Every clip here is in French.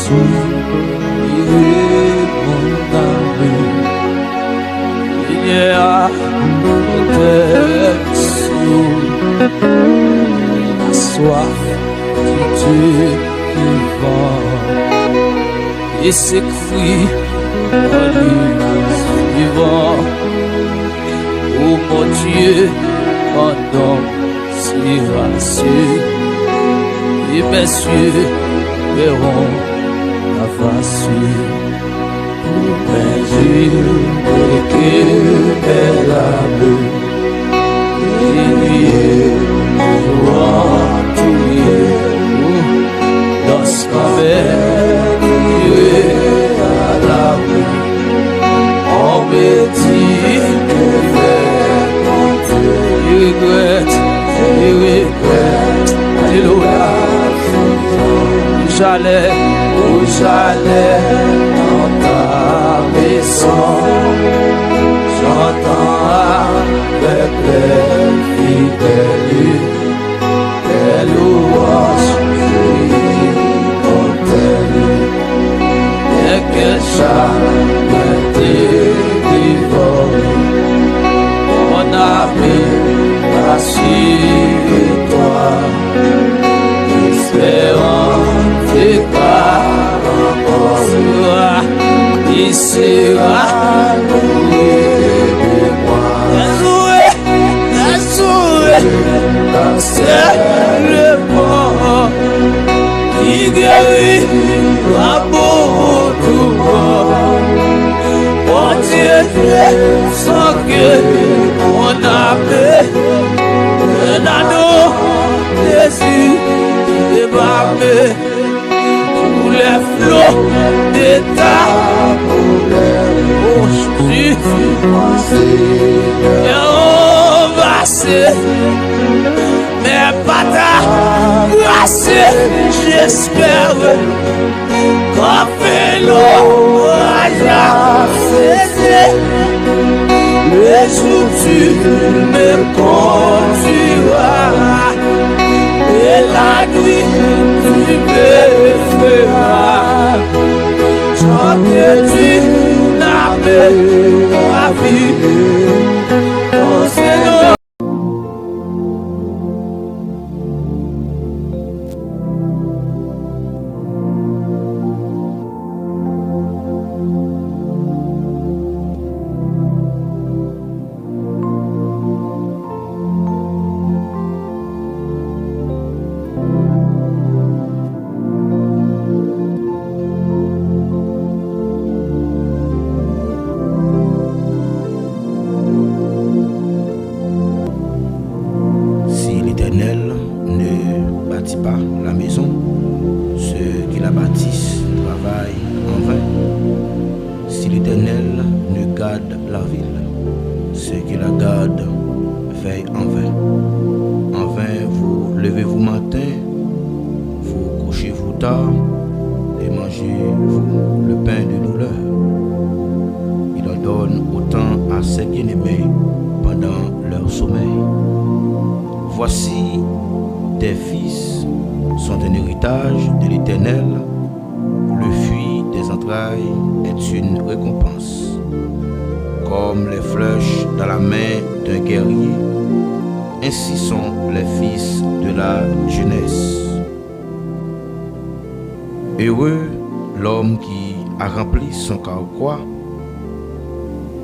souffrir mon âme. Il y a des sous la soif qui tue vivant et s'écrit en lui suivant. Oh mon Dieu, pendant si rassure, et mes cieux verront la face pour mes yeux et que belle âme, et où j'allais dans ta maison, j'entends avec les fidèles tes louanges comme elles, et que jamais délivré, mon ami, rassure-toi, espérant tes paroles, il sera loué de moi. C'est le mort qui guérit la beaucoup mon Dieu, sans que mon âme un anneau Jésus débarqué sous les flots de ta bouche. Et on va se mais pas ta grâce, j'espère qu'on fait l'orage cesser. Le jour tu me conduiras et la nuit tu me feras chanter du n'avais pas vu. Voici, tes fils sont un héritage de l'Éternel, le fruit des entrailles est une récompense. Comme les flèches dans la main d'un guerrier, ainsi sont les fils de la jeunesse. Heureux l'homme qui a rempli son carquois,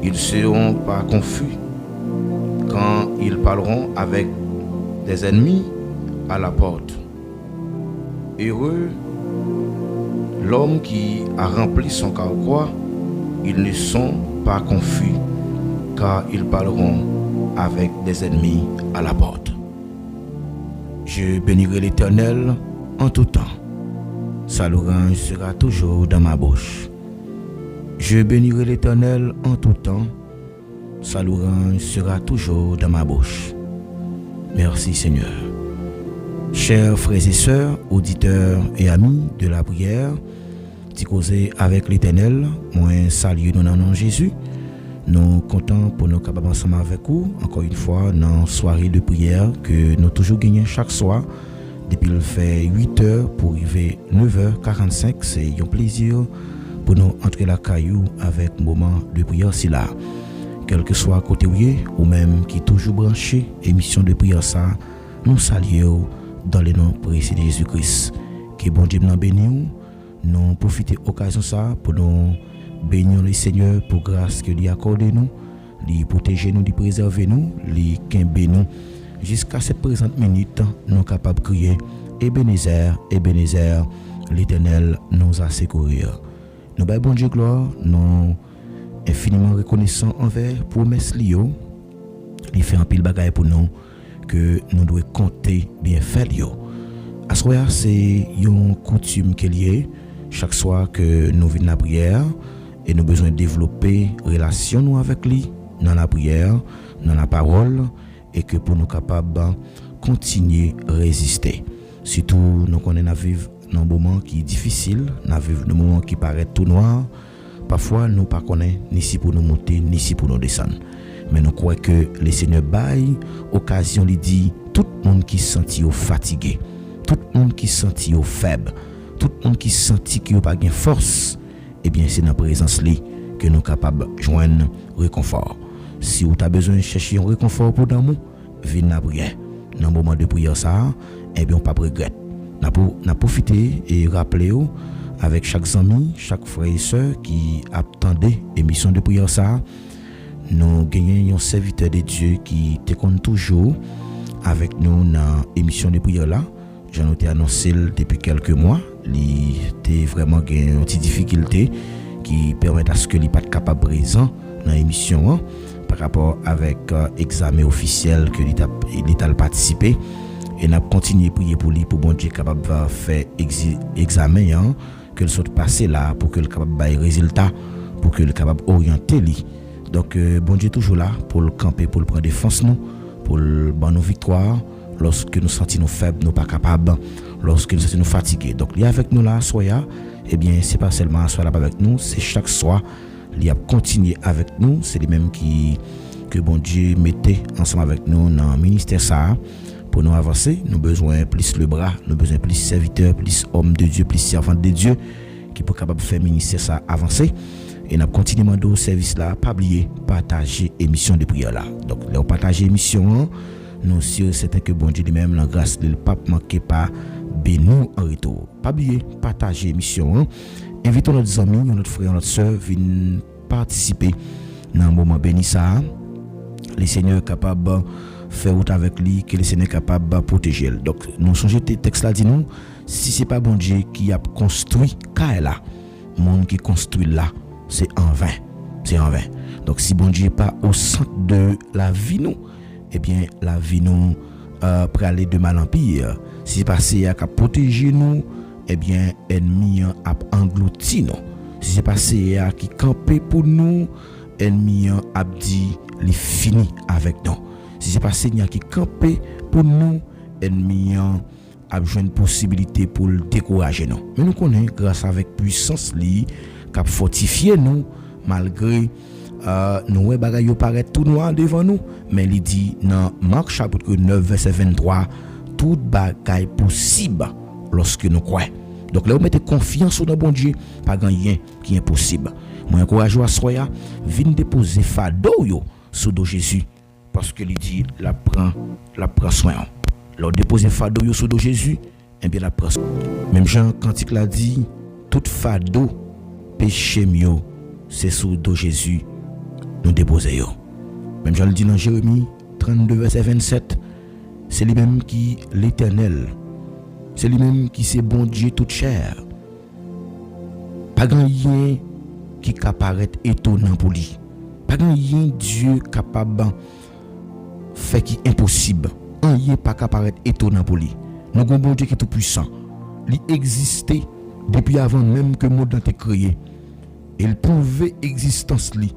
ils ne seront pas confus quand ils parleront avec des ennemis à la porte. Heureux l'homme qui a rempli son carquois, ils ne sont pas confus car ils parleront avec des ennemis à la porte. Je bénirai l'Éternel en tout temps. Sa louange sera toujours dans ma bouche. Je bénirai l'Éternel en tout temps. Sa louange sera toujours dans ma bouche. Merci Seigneur. Chers frères et sœurs, auditeurs et amis de la prière, qui causer avec l'Éternel, moi salue nous dans le nom de Jésus. Nous comptons pour nous capables ensemble avec vous, encore une fois, dans la soirée de prière que nous toujours gagnons chaque soir depuis le fait 8h pour arriver 9h45. C'est un plaisir pour nous entrer la caillou avec moment de prière si là. Quel que soit côté ou même qui toujours branché, émission de prière ça, nous saluons dans le nom précieux de Jésus-Christ. Que bon Dieu nous bénisse, nous profitons de l'occasion ça pour nous bénir le Seigneur pour grâce que lui accorde nous, lui protéger nous, lui préserver nous, lui quimber nous. Jusqu'à cette présente minute, nous sommes capables de crier Ebenezer, Ebenezer, l'Éternel nous a secourus. Nous baillons bon Dieu gloire, nous infiniment reconnaissants envers promesse Lio. Il fait un pile bagaille pour nous que nous devons compter bien fait Lio. À ce moment c'est une coutume qu'il y a chaque soir que nous venons à la prière et nous avons besoin de développer relation nous avec lui dans la prière, dans la parole et que pour nous capables de continuer à résister. Surtout nous connaissons vivre dans un moment qui est difficile, dans un moment qui paraît tout noir. Parfois, nous ne connaissons ni si pour nous monter, ni si pour nous descendre. Mais nous croyons que le Seigneur baille occasion, il dit, tout le monde qui se sent fatigué, tout le monde qui se sent faible, tout le monde qui se sent qu'il n'a pas de force, eh bien, c'est dans la présence là que nous sommes capables de joindre réconfort. Si vous avez besoin de chercher un réconfort pour d'amour, venez dans la prière. Dans le moment de prière, ça, eh bien, on pas de regret. Nous profiter et rappeler avec chaque ami, chaque frère et soeur qui attendait l'émission de prière ça, nous gagnons un serviteur de Dieu qui te compte toujours avec nous dans l'émission de prière là. J'en ai annoncé depuis quelques mois. Il était vraiment une petite difficulté qui permet à ce que il pas capable présent dans l'émission par rapport avec examen officiel que l'État a participé. Et nous continuons à prier pour lui, pour bon Dieu capable de faire examen, que le soit passé là, pour que le capable de résultat, pour que le capable orienter lui. Donc bon Dieu toujours là pour le camper, pour le prendre défense nous, pour le ban nos victoires, lorsque nous sentons faibles, nous pas capables, lorsque nous sentons fatigués. Donc il est avec nous là, soya, eh bien c'est pas seulement soir là avec nous, c'est chaque soir, il a continué avec nous, c'est les mêmes que bon Dieu mettait ensemble avec nous dans le ministère ça. Pour nous avancer, nous avons besoin plus le bras, nous avons besoin plus serviteurs, plus hommes de Dieu, plus servants de Dieu qui sont capables de faire ministère ça avancer. Et nous continuons de service là, pas oublier, partager l'émission de prière là. Donc, là, on partage l'émission, nous sommes certains que bon Dieu lui-même, la grâce de pape manqué pas, bénou en retour. Pas oublier, partager l'émission. Invitons notre amis, notre frère, notre soeur, viennent participer dans un moment béni ça. Les seigneurs capables faire route avec lui, que le Seigneur est capable de protéger. Donc, nous changeons le texte là, dit nous, si ce n'est pas bon Dieu qui a construit là, le monde qui construit là, c'est en vain. C'est en vain. Donc, si bon Dieu n'est pas au centre de la vie, nous, eh bien, la vie nous peut aller de mal en pire. Si c'est passé à protéger nous, eh bien, ennemi a englouti nous. Si c'est passé à qui camper pour nous, ennemi a dit, il fini avec nous. Si c'est pas Seigneur qui campé pour nous, ennemi a une possibilité pour le décourager nous. Mais nous connaissons grâce avec puissance li qui fortifié nous malgré nous bagaille paraît tout noir devant nous, mais il dit dans Marc chapitre 9 verset 23 tout bagaille possible lorsque nous croyons. Donc là vous mettez confiance dans bon Dieu, pas rien qui est impossible. Moi encourage à soya, viens déposer fardeau yo sous dos Jésus. Parce que il dit la prend soin. Leur déposer fardeau sous dos Jésus, et bien la prend soin. Même Jean Cantique l'a dit, tout fardeau péché mieux, c'est sous dos Jésus nous déposer yo. Même Jean le dit dans Jérémie 32 verset 27, c'est lui-même qui l'Éternel, c'est lui-même qui c'est bon Dieu toute chair. Pas grand rien qui apparaît étonnant pour lui. Pas grand rien Dieu capable fait qui impossible. Rien pas apparaît étonnant pour lui. Nous avons un bon Dieu qui est tout puissant. Il existait depuis avant même que le monde été créé. Il prouvait existence lui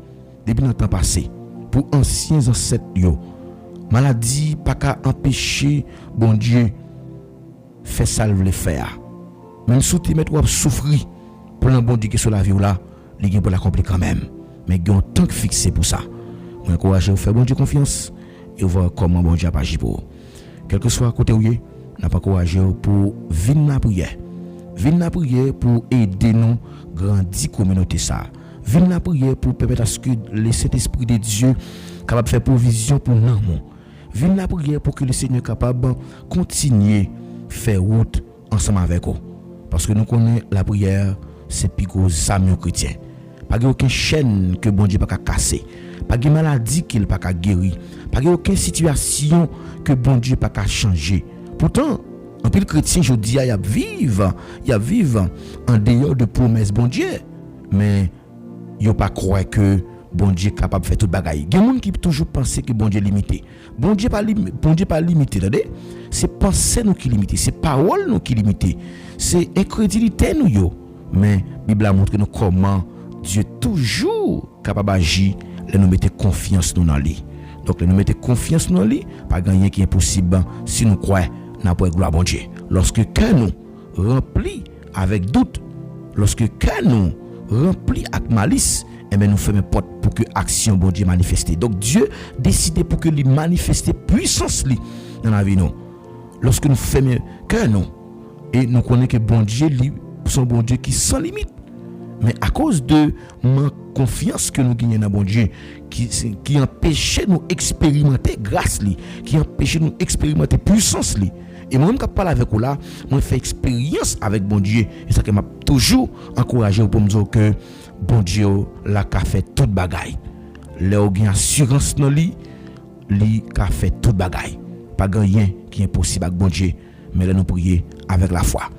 depuis le temps passé. Pour anciens ancêtres yo. Maladie pas qu'à empêcher bon Dieu fait salve les faire. Même sous te mettre ou souffrir pour un bon Dieu qui sur la vie là, il pour l'accomplir quand même. Mais il y a un temps fixé pour ça. Je encourage à faire bon Dieu confiance et voir comment bon Dieu a agi pour. Quel que soit côté où n'a pas encouragé pour venir la prière. Venir la prière pour aider nous grandir communauté ça. Venir la prière pour permettre à ce que le Saint-Esprit de Dieu capable de faire provision pour nous. Venir la prière pour que le Seigneur capable de continuer faire route ensemble avec nous. Parce que nous connaissons la prière, c'est plus gros amis chrétiens. Pas aucune chaîne que bon Dieu pas casser. Pas de maladie qu'il pas guérir. Pas aucune situation que bon Dieu pas changer. Pourtant, en pile chrétien aujourd'hui, il y a vivre en dehors de promesses bon Dieu. Mais il a pas croire que bon Dieu est capable de faire toute bagaille. Il y a des gens qui toujours penser que bon Dieu est limité. Bon Dieu pas limité, attendez. C'est penser nous qui limité, c'est parole nous qui limité. C'est incrédulité nous yo. Mais la Bible a montré nous comment Dieu est toujours capable d'agir, et nous mettre confiance dans lui. Donc nous mettre confiance dans lui, pas gagner qui est impossible si nous croyons n'a pas gloire bon Dieu. Lorsque cœur nous rempli avec doute, lorsque cœur nous rempli avec malice, et bien nous faisons porte pour que action bon Dieu manifeste. Donc Dieu décide pour que lui manifeste puissance li dans la vie nous. Lorsque nous faisons cœur nous et nous connaissons que bon Dieu lui son bon Dieu qui sans limite. Mais à cause de manque confiance que nous gagnons dans bon Dieu qui empêche nous expérimenter grâce li, qui empêche nous expérimenter puissance li. Et moi-même quand je parle avec vous là, moi fait expérience avec bon Dieu et ça que m'a toujours encouragé pour me dire que bon Dieu là qu'a fait toute bagaille. Là où gagne assurance dans lui qu'a fait toute bagaille. Pas rien qui est impossible avec bon Dieu, mais là nous prier avec la foi.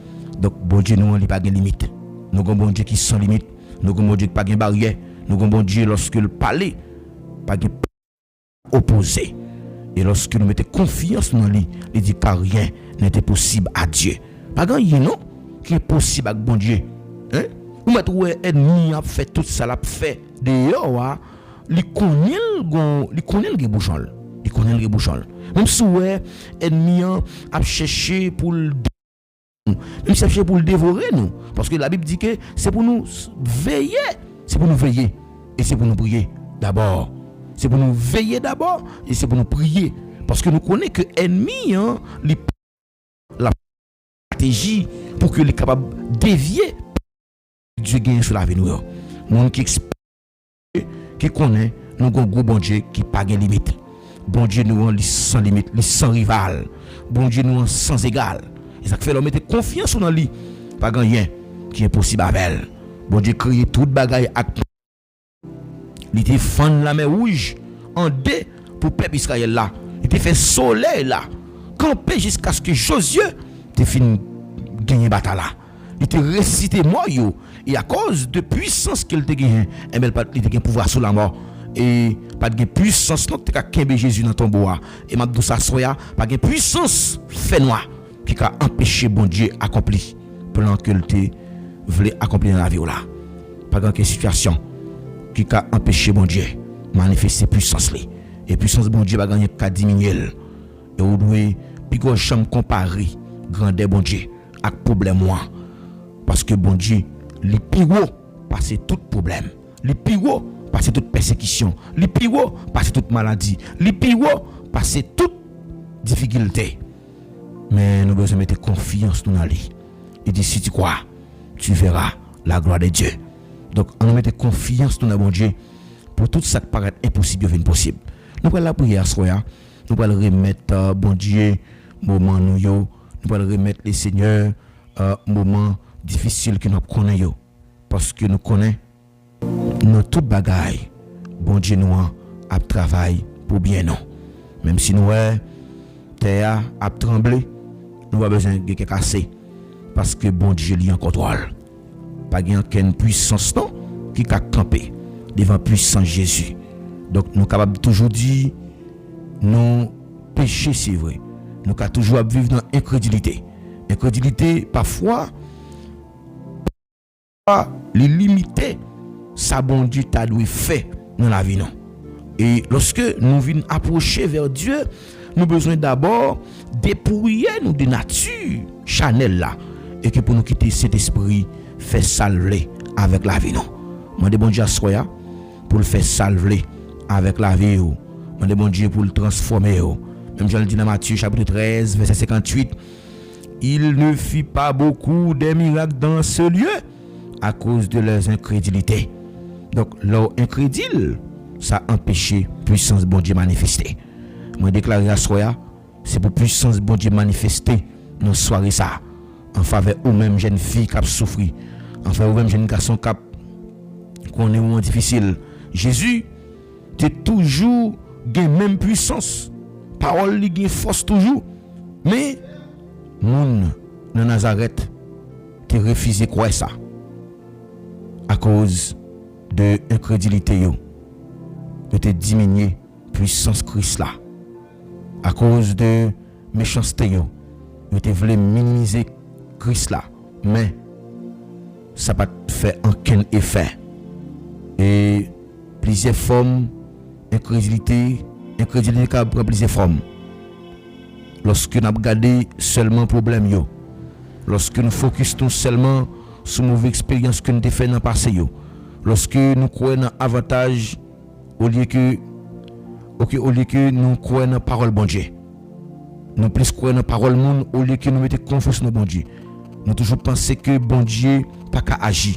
Donc bon Dieu nous il pas de limite. Nous avons bon Dieu qui sans limite, nous avons bon Dieu qui pas de barrière, nous avons bon Dieu lorsque le parler pas de opposé. Et lorsque nous mettons confiance dans lui, il dit que rien n'est possible à Dieu. Pas rien non qui est possible avec bon Dieu. Hein? Ou mettre ouais ennemi a fait tout ça l'a fait dehors, il connaît le bouchon. Il connaît le bouchon. Même si ouais ennemi a cherché pour le dévorer nous, parce que la Bible dit que c'est pour nous veiller, et c'est pour nous prier d'abord. C'est pour nous veiller d'abord et c'est pour nous prier. Parce que nous connaissons que l'ennemi, la stratégie pour que les capables de dévier, Dieu gagne sur la vie nous. Monde qui explique, qui connaît, nous avons un gros bon Dieu qui n'a pas de limite. Bon Dieu nous avons sans limite, sans rival. Bon Dieu nous avons sans égal. Et ça fait l'homme mettre confiance dans lui. Pas rien qui est possible avec elle. Bon Dieu crée toute bagaille avec il te fend la mer rouge en deux pour peuple Israël là. Il te fait soleil là. Camper jusqu'à ce que Josué te fin gagner bataille là. Il te récité mort yo et à cause de puissance qu'il te gagne, il te gagne pouvoir sur la mort et pas de puissance non te ka kembe Jésus dans ton bois et m'a dit ça soya pas de puissance fait noir qui a empêché bon Dieu accomplir plan que te voulait accomplir dans la vie là. Pas de situation qui a empêché bon Dieu manifester puissance li et puissance bon Dieu va gagner qu'à diminuer et on doit puis qu'on chambre comparer grandeur bon Dieu avec problème moi parce que bon Dieu les piro passer tout problème les piro passer toute persécution les piro passer toute maladie les piro passer toute difficulté mais nous devons mettre confiance dans lui et dit si tu crois tu verras la gloire de Dieu. Donc, on met confiance dans bon Dieu pour tout ça qui paraît impossible devenir possible. Nous allons la prière à soi, nous allons remettre bon Dieu moment nous allons remettre les seigneurs moment difficile que nous connaissons parce que nous connaissons dans toute bagaille bon Dieu nous a travaillé pour bien nous. Même si nous terre a tremblé, nous avons besoin de casser parce que bon Dieu est en contrôle. Pas aucune puissance non qui a campé devant puissant Jésus. Donc nous capables toujours dire non péché c'est vrai. Nous avons toujours vivre dans incrédulité. Incrédulité parfois les limiter ça bon Dieu t'a dû faire dans la vie non. Et lorsque nous venons approcher vers Dieu, nous avons besoin d'abord dépouiller nous de nature charnelle là et que pour nous quitter cet esprit fait salver avec la vie non. Moi de bon Dieu soya pour le faire salver avec la vie moi de bon Dieu pour le transformer même Jean le dit dans Matthieu chapitre 13 verset 58 il ne fit pas beaucoup de miracles dans ce lieu à cause de leurs incrédulités. Donc, leur incrédule, ça a empêché puissance bon Dieu manifester. Moi, déclaré à soi, c'est pour puissance bon Dieu manifester dans la soirée ça, en faveur ou même jeune fille qui a souffert, en faveur ou même jeune garçon qui a qu'on est moment difficile. Jésus, tu toujours gain même puissance. Parole li gain force toujours. Mais moun dans Nazareth, tu refusé quoi ça à cause de incrédulité yo. Tu te diminué puissance Christ là. À cause de méchanceté yo. Tu te voulu minimiser Christ là, mais ça pas fait aucun effet. Et plusieurs formes incrédulité qui prend plusieurs formes. Lorsque nous regardons seulement problème yo, lorsque nous focusons seulement sur mauvaise expérience que nous avons fait dans le passé yo, lorsque nous croyons dans avantage au lieu que nous croyons dans parole bon Dieu, nous plus croyons dans parole monde au lieu que nous mettons confiance dans bon Dieu. Nous toujours penser que bon Dieu pas qu'à agir.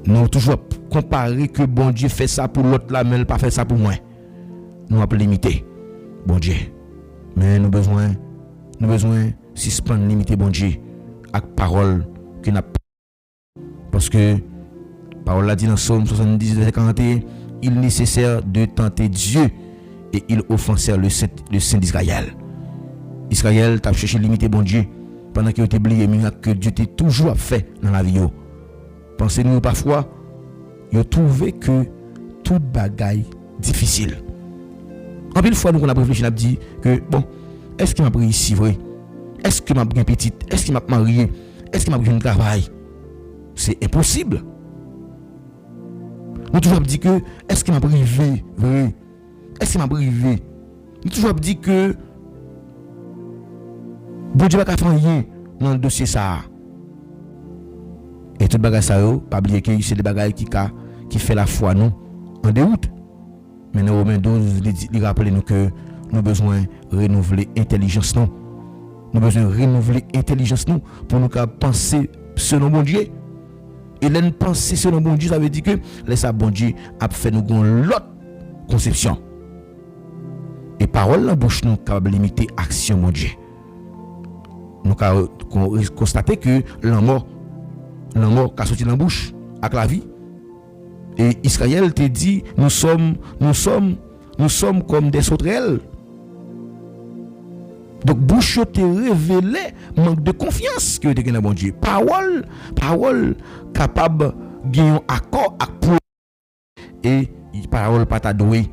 Nous toujours comparer que bon Dieu fait ça pour l'autre là, mais il pas fait ça pour moi. Nous avons limité bon Dieu. Mais nous besoin suspendre limiter bon Dieu avec parole que n'a parce que parole a dit dans Psaume 70 verset 41, il est nécessaire de tenter Dieu et il offensèrent le Saint d'Israël. Israël t'a cherché limiter bon Dieu pendant qu'il était oublié miracle que Dieu t'a toujours fait dans la vie. Pensez-nous parfois, vous trouvez que toute bagaille difficile. En pile fois, nous on a réfléchi, on a dit que bon, est-ce qu'il m'a pris ici vrai? Est-ce qu'il m'a pris petite? Est-ce qu'il m'a marié? Est-ce qu'il m'a pris un travail? C'est impossible. Nous toujours dit que est-ce qu'il m'a privé vrai? Est-ce qu'il m'a privé? Nous toujours dit que bon Dieu va faire rien dans le dossier ça. Et tout bagage ça yo, pas oublier que c'est des bagages qui fait la foi nous en déroute. Mais dans Romains 12, il rappelle nous que nous avons besoin de renouveler l'intelligence nous. Nous avons besoin de renouveler l'intelligence nous pour nous penser selon bon Dieu. Et là, penser selon bon Dieu, ça veut dire que laisse bon Dieu a fait nous l'autre conception. Et parole dans la bouche nous capable limiter action mon Dieu. Nous avons constaté que l'amour qui a sorti dans la bouche avec la vie. Et Israël te dit, nous sommes comme des sauterelles. Donc bouche te révélé manque de confiance que tu as dans bon Dieu. Parole capable de gagner un accord avec pour et parole pas ta doué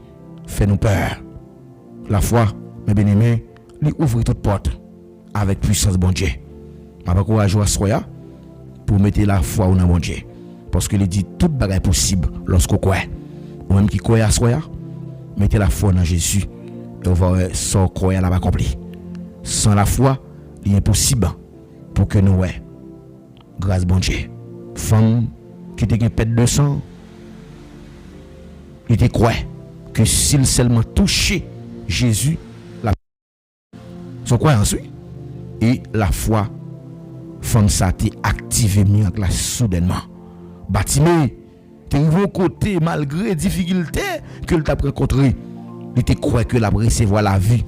fait nous peur. La foi, mes bien-aimés, lui ouvre toute porte avec puissance bon Dieu. Ma encourage à soya pour mettre la foi dans bon Dieu. Parce que il dit tout bagage possible lorsqu'on croit. Ou même qui croit à soi, mettez la foi dans Jésus et on va sans croire là accompli. Sans la foi, il est impossible pour que nous grâce bon Dieu. Femme qui te pète de sang, il te croit que s'il seulement touché Jésus, son croyance et la foi, femme ça t'est activé miracle soudainement. Bâtiment, tu es côté malgré difficulté que tu as rencontré, il te croit que la recevoir la vie.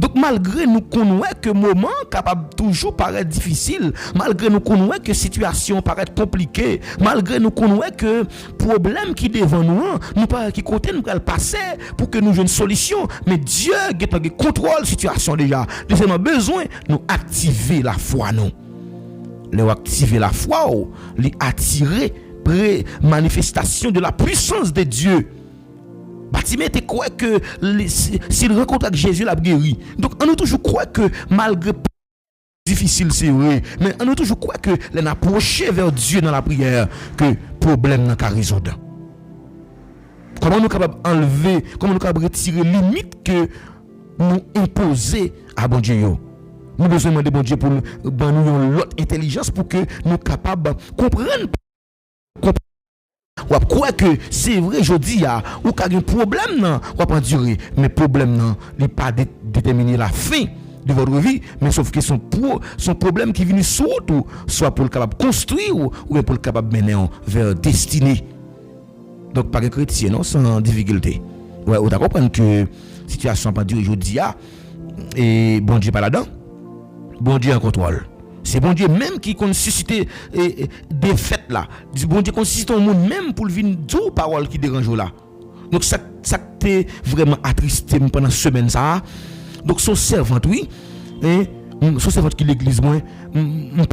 Donc malgré nous connaissons que moment capable toujours paraître difficile, malgré nous connaissons que situation paraît compliquée, malgré nous connaissons que problème qui devant nous pas qui côté nous va passer pour que nous ayons une solution, mais Dieu qui contrôle situation déjà. Nous avons besoin nous activer la foi nous. Les activer la foi, les attirer manifestation de la puissance de Dieu. Bâtiment te croit que s'il rencontre avec Jésus l'a guéri. Donc on a toujours croit que malgré difficile c'est vrai, mais on a toujours croit que les approcher vers Dieu dans la prière que problème n'a qu'à résoudre. Comment nous capable enlever, comment nous capable retirer limite que nous imposer à bon Dieu. Nous besoin demander bon Dieu pour nous l'autre intelligence pour que nous capables comprendre. Ou croire que c'est vrai aujourd'hui ou qu'il y a un problème non, ou pas durer, mais problème non, il pas déterminer la fin de votre vie, mais sauf que son problème qui vient surtout, soit pour le capable construire ou pour le capable mener vers destinée. Donc, pas un chrétien, non, sans difficulté. Ouais, vous comprenez que situation pas durée aujourd'hui, et bon Dieu pas là-dedans, bon Dieu en contrôle. C'est bon Dieu même qui a suscité des fêtes là. Bon Dieu qui suscité un monde même pour venir dire paroles qui dérangent là. Donc ça t'est vraiment attristé pendant semaine ça. Donc son servante oui, et son servante qui l'église moi, me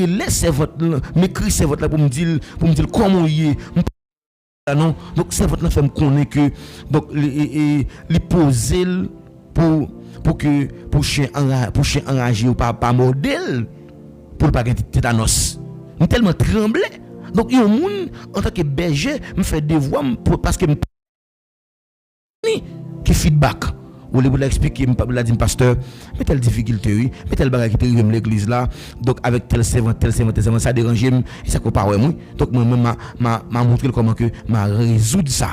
laisse servante, m'écrit servante là pour me dire comment il est. Non, donc servante là fait me connaître que donc les poser pour chien enragé ou pas modèle pour pas gagner tétanos. Nous tellement tremblé. Donc il y a un monde en tant que berger me fait devoir parce que qui feedback ou les vous expliquer me l'a dit pasteur mais telle difficulté oui mais telle bagarre qui arrive l'église là donc avec tel servant ça dérange et ça compare moi donc moi m'a montré comment que m'a résoudre ça.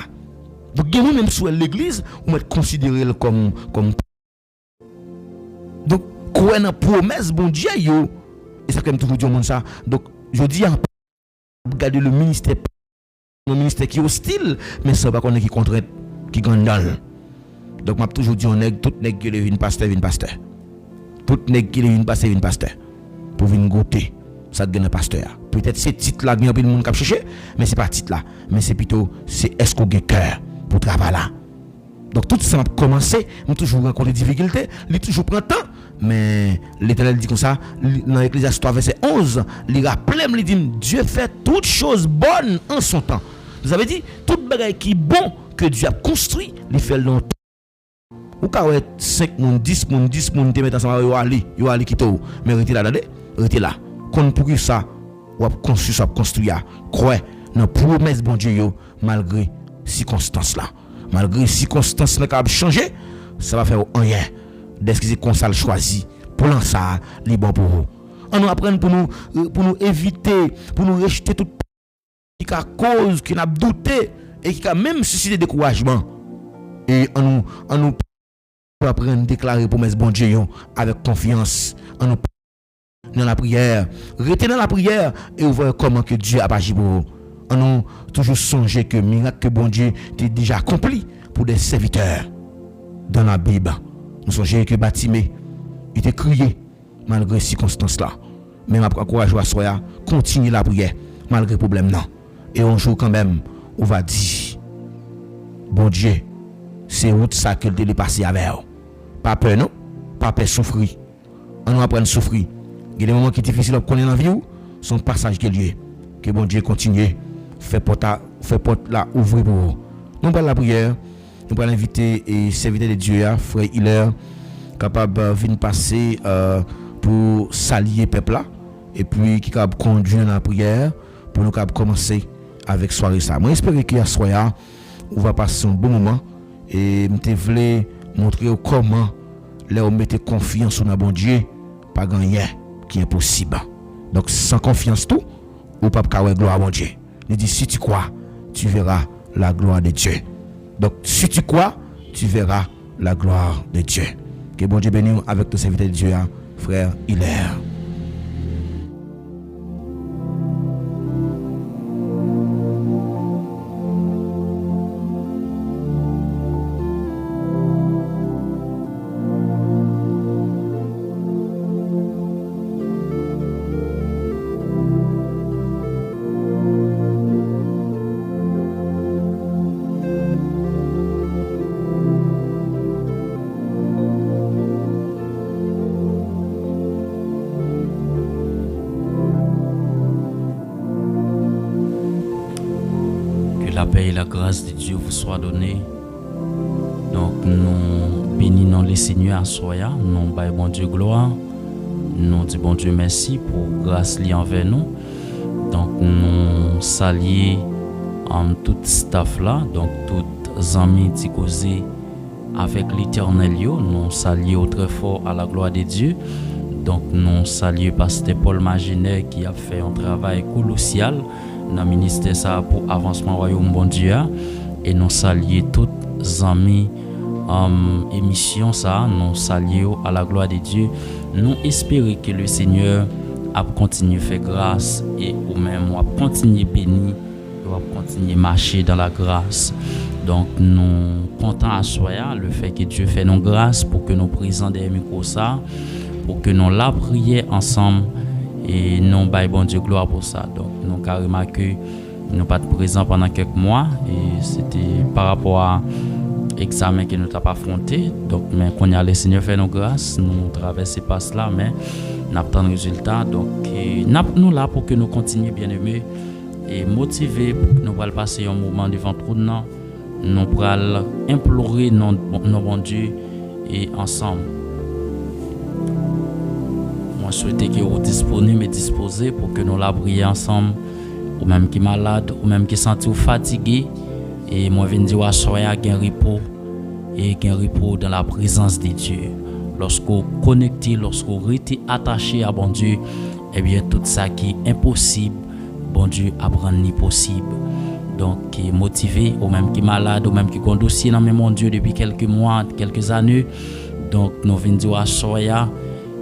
Donc il y a même sur l'église on m'a considéré comme donc quoi dans promesse bon Dieu yo et ça comme toujours dire monde ça. Donc je dis regarder le ministère qui est hostile mais ça pas qu'on est qui contre qui gandal. Donc m'a toujours dit on est tout nèg qui devient pasteur tout nèg qui devient pasteur pour venir goûter ça devient pasteur. Peut-être c'est titre là bien monde qui chercher mais c'est pas titre là mais c'est plutôt c'est est-ce qu'on a cœur pour travailler là. Donc tout ça a commencé, on toujours rencontré des difficultés, il toujours prend temps, mais l'Éternel dit comme ça dans Ecclésiaste 3 verset 11, il rappelle, il dit Dieu fait toutes choses bonnes en son temps. Vous avez dit toute bagaille qui est bon que Dieu a construit, il fait le temps. Ou quand 5 moun 10 moun te mettre ensemble yo ali kito, mais rete là. Kon pour ça, ou construire, croire dans promesse bon Dieu yo malgré circonstances là. Malgré les circonstances qui ont changé, ça va faire rien. Dès que c'est qu'on s'est choisi, pour ça, c'est bon pour vous. On nous apprend pour nous éviter, pour nous rejeter toute cause qui n'a douté et qui a même suscité découragement. Et on nous apprend à déclarer promesse bon Dieu avec confiance. On nous dans la prière, restez dans la prière et voir comment que Dieu a agi pour vous. On nous toujours songer que miracle que bon Dieu a déjà accompli pour des serviteurs dans la Bible. Nous songez que Batimé il était crié malgré les circonstances là. Même après encourage à soi continuer la prière malgré problème non. Et un jour quand même on va dire bon Dieu c'est route ça que le passer avec. Pas peur non, pas peur souffrir. On nous apprend à souffrir. Il y a des moments qui sont difficiles à connaître dans la vie son passage qui est lié. Que bon Dieu continue fait porte là ouvrir pour vous. Nous parlons la prière, nous allons inviter et serviteur de Dieu frère Hiller capable de venir passer pour s'allier peuple là et puis qui capable conduire la prière pour nous capable commencer avec soirée ça. Moi j'espère que soirée on va passer un bon moment et me voulais montrer comment là on mettre confiance dans bon Dieu pas rien qui est possible. Donc sans confiance tout ou pas avoir gloire à mon Dieu. Il dit si tu crois, tu verras la gloire de Dieu. Donc si tu crois, tu verras la gloire de Dieu. Que bon Dieu bénisse avec ton serviteur de Dieu, frère Hiller. La paix et la grâce de Dieu vous soient données. Donc nous bénissons les Seigneurs à soya, nous baillons bon Dieu gloire, nous disons bon Dieu merci pour grâce liée envers nous. Donc nous saluons tout staff là, donc tous amis qui causent avec l'Éternel, nous saluons très fort à la gloire de Dieu. Donc nous saluons pasteur Paul Maginet qui a fait un travail colossal dans le ministère ça pour avancement royaume bon Dieu et nous saluons tous les amis émission ça, nous saluons à la gloire de Dieu. Nous espérons que le Seigneur a continué à faire grâce et ou même a continué béni, a continué marcher dans la grâce. Donc nous comptons à soi le fait que Dieu fait nos grâces pour que nous présents des micros ça, pour que nous la prions ensemble et nous baillons bon Dieu gloire pour ça. Donc nous carrément que nous pas présents pendant quelques mois et c'était par rapport à examen que nous n'avons pas affronté. Donc mais qu'on a le Seigneur fait nos grâces, nous traverser pas cela mais nous avons le résultat. Donc nous là pour que nous continuions bien aimés et motivés pour que nous allons passer un moment devant trop de nous. Nous allons implorer nos bon Dieu et ensemble. Moi, je souhaite que vous disponibles et disposés pour que nous la prions ensemble, ou même qui est malade, ou même qui est senti fatigué. Et moi, je viens dire à soyez gain repos et gain repos dans la présence de Dieu. Lorsqu'on connecté, lorsqu'on est attaché à bon Dieu, eh bien, tout ça qui est impossible, bon Dieu apprend ni possible. Donc, qui est motivé, ou même qui est malade, ou même qui a un dossier dans mon Dieu depuis quelques mois, quelques années. Donc, nous venons dire à soya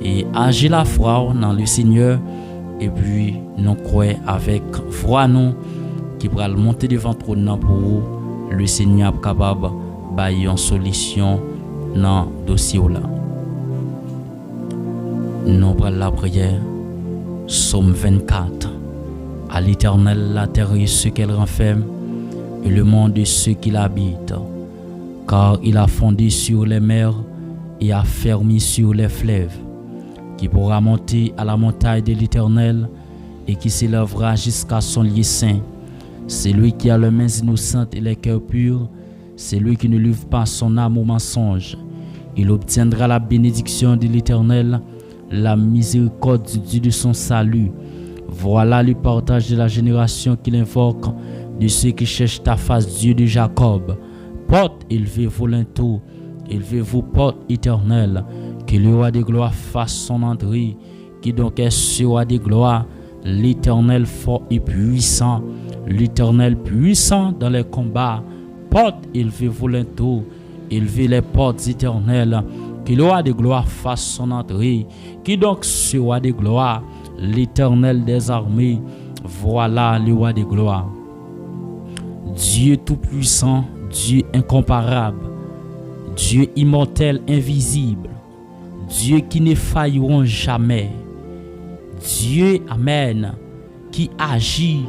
et agir la foi dans le Seigneur. Et puis, nous croyons avec foi, nous, qui pourra monter devant le trône pour vous. Le Seigneur est capable de bailler une solution dans le dossier. Nous prenons la prière. Psaume 24. À l'Éternel, la terre et ce qu'elle renferme, et le monde et ceux qui l'habitent. Car il a fondé sur les mers et a fermé sur les fleuves. Qui pourra monter à la montagne de l'Éternel et qui s'élèvera jusqu'à son lieu saint. C'est lui qui a les mains innocentes et les cœurs purs. C'est lui qui ne livre pas son âme au mensonge. Il obtiendra la bénédiction de l'Éternel, la miséricorde du Dieu de son salut. Voilà le partage de la génération qu'il invoque, de ceux qui cherchent ta face, Dieu de Jacob. Porte, élevez-vous l'entour, élevez-vous, porte éternelle, que le roi de gloire fasse son entrée, qui donc est ce roi de gloire, l'Éternel fort et puissant, l'Éternel puissant dans les combats. Porte, élevez-vous l'entour, élevez les portes éternelles, que le roi de gloire fasse son entrée, qui donc ce roi de gloire, l'Éternel des armées, voilà le roi de gloire. Dieu tout-puissant, Dieu incomparable, Dieu immortel, invisible, Dieu qui ne failliront jamais, Dieu, amen, qui agit,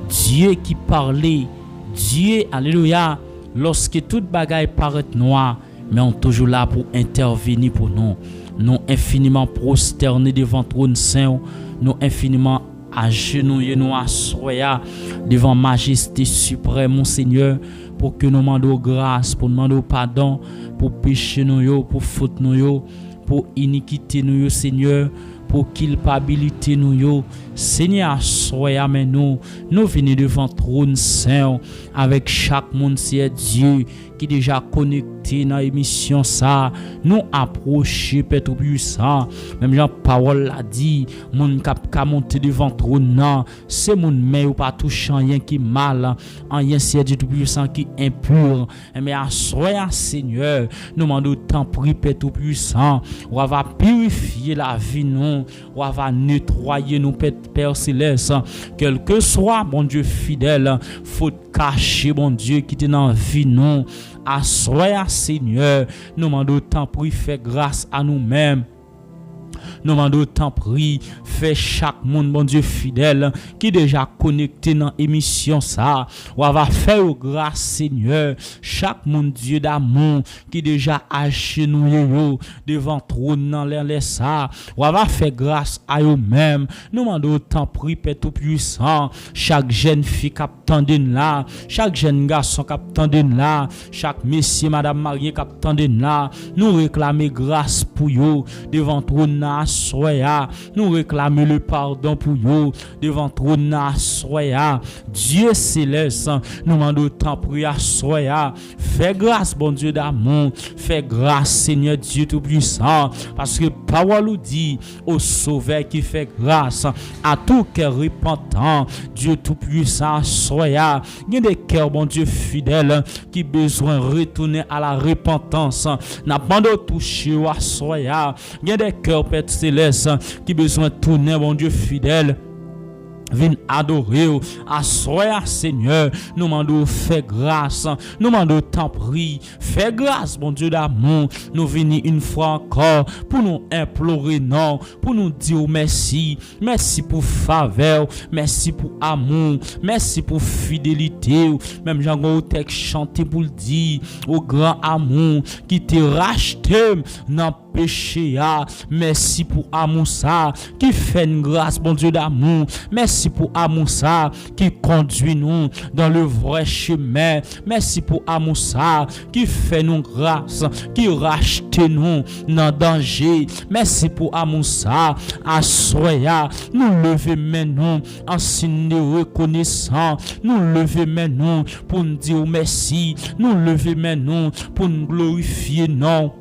Dieu qui parlait, Dieu, alléluia, lorsque toute bagaille paraît noire, mais on est toujours là pour intervenir pour nous. Nous infiniment prosternés devant le trône saint, nous infiniment agenouillés, nous assoyés devant majesté suprême, mon Seigneur, pour que nous demandons grâce, pour nous demander pardon, pour péché nous, pour faute nous, pour iniquité nous, Seigneur, pour culpabilité nous, Seigneur, soyez mais nous venons devant le trône saint avec chaque monde, c'est Dieu qui déjà connecté dans l'émission ça, nous approcher Père tout puissant, même Jean parole l'a dit, mon cap monter devant le trône non, c'est mon mais ou pas toucher rien qui mal, rien c'est Dieu tout puissant qui impur, mais soyez Seigneur, nous demandons tant prier Père tout puissant, on va purifier la vie nous, on va nettoyer nous Père céleste, quel que soit mon Dieu fidèle, faut cacher mon Dieu qui est dans la vie nous, assoyez Seigneur, nous demandons tant pour faire grâce à nous-mêmes. Nous demandons tant prix, fait chaque monde, mon Dieu fidèle, qui déjà connecté dans l'émission ça. On va faire grâce, Seigneur, chaque monde, Dieu d'amour, qui déjà agenouillé devant trône dans les ça. On va faire grâce à eux-mêmes. Nous demandons tant prix, Père tout puissant, chaque jeune fille qui attendait là, chaque jeune garçon qui attendait là, chaque monsieur, madame mariée qui attendait là. Nous réclamer grâce pour eux devant trône là. Soya, nous réclamons le pardon pour vous devant trône soya. Dieu céleste, nous demandons tant prier soya. Fais grâce, bon Dieu d'amour, fais grâce, Seigneur Dieu tout puissant, parce que parole nous dit au Sauveur qui fait grâce à tout cœur repentant, Dieu tout puissant soya. soya, il y a des cœurs, bon Dieu, fidèles, qui besoin de retourner à la repentance. N'a pas de toucher à soya. Il y a des cœurs, Père Céleste, qui besoin de tourner, bon Dieu, fidèle. Viens adorer à soya Seigneur, nous demandons fais grâce, nous demandons t'en prie, fais grâce bon Dieu d'amour, nous venons une fois encore pour nous implorer non, pour nous dire merci, merci pour faveur, merci pour amour, merci pour fidélité, même Jean texte chanté pour le dire au grand amour qui t'a racheté dans péché, merci pour amour ça qui fait une grâce bon Dieu d'amour, merci pour amour ça qui conduit nous dans le vrai chemin, merci pour amour ça qui fait nous grâce, qui rachète nous dans danger, merci pour amour ça à soya nous lever maintenant en signe de reconnaissance, nous lever maintenant pour nous dire merci, nous lever maintenant pour nous glorifier non.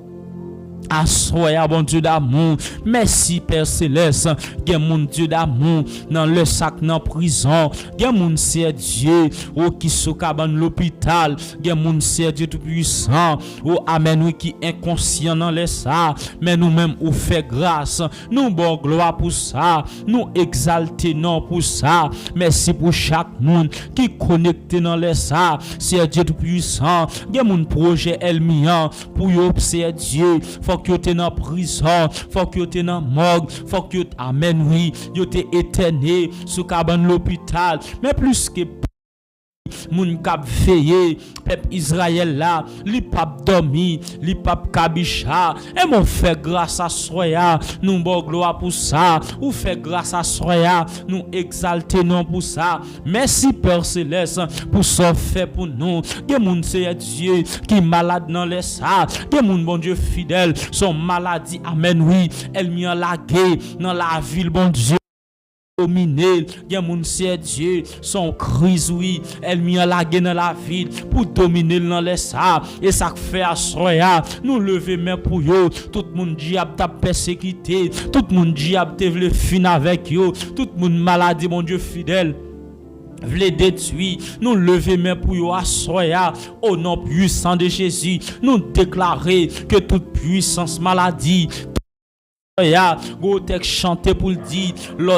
Assoya bon Dieu d'amour, merci Père Céleste, gen mon Dieu d'amour dans le sac dans prison, gen mon c'est Dieu ou qui sous cabane l'hôpital, gen mon c'est Dieu tout puissant, ou amen oui qui inconscient dans les ça, mais nous même ou fait grâce, nous bon gloire pour ça, nous exalter non pour ça, merci pour chaque monde qui connecté dans les ça, c'est Dieu tout puissant, gen mon projet elmian pour yo c'est Dieu, faut que tu es dans prison, faut que tu es dans morgue, faut que amen oui, yo te éterné sous cabane l'hôpital, mais plus que moun k'ap veillé, peuple Israël là, li pap dormi, li pap kabicha, et mon fait grâce à soya, nous bon gloire pour ça, ou fait grâce à soya, nous exalter non pour ça. Merci Père Céleste pour ce fait pour nous. Que moun c'est Dieu qui malade dans les ça, que moun bon Dieu fidèle, son maladie amen oui, elle m'y a lagué dans la ville bon Dieu. Dominer, il y a mon c'est Dieu, son crise oui, elle m'y a lagué dans la ville pour dominer dans les ça, et ça fait à soya, nous lever main pour yo, tout le monde diable t'a persécuté, tout le monde diable te vle fin avec yo, tout le monde maladie mon Dieu fidèle. Vle détruire, nous lever main pour yo à soya, au nom puissant de Jésus, nous déclarer que toute puissance maladie ya go tek chanter pour le dire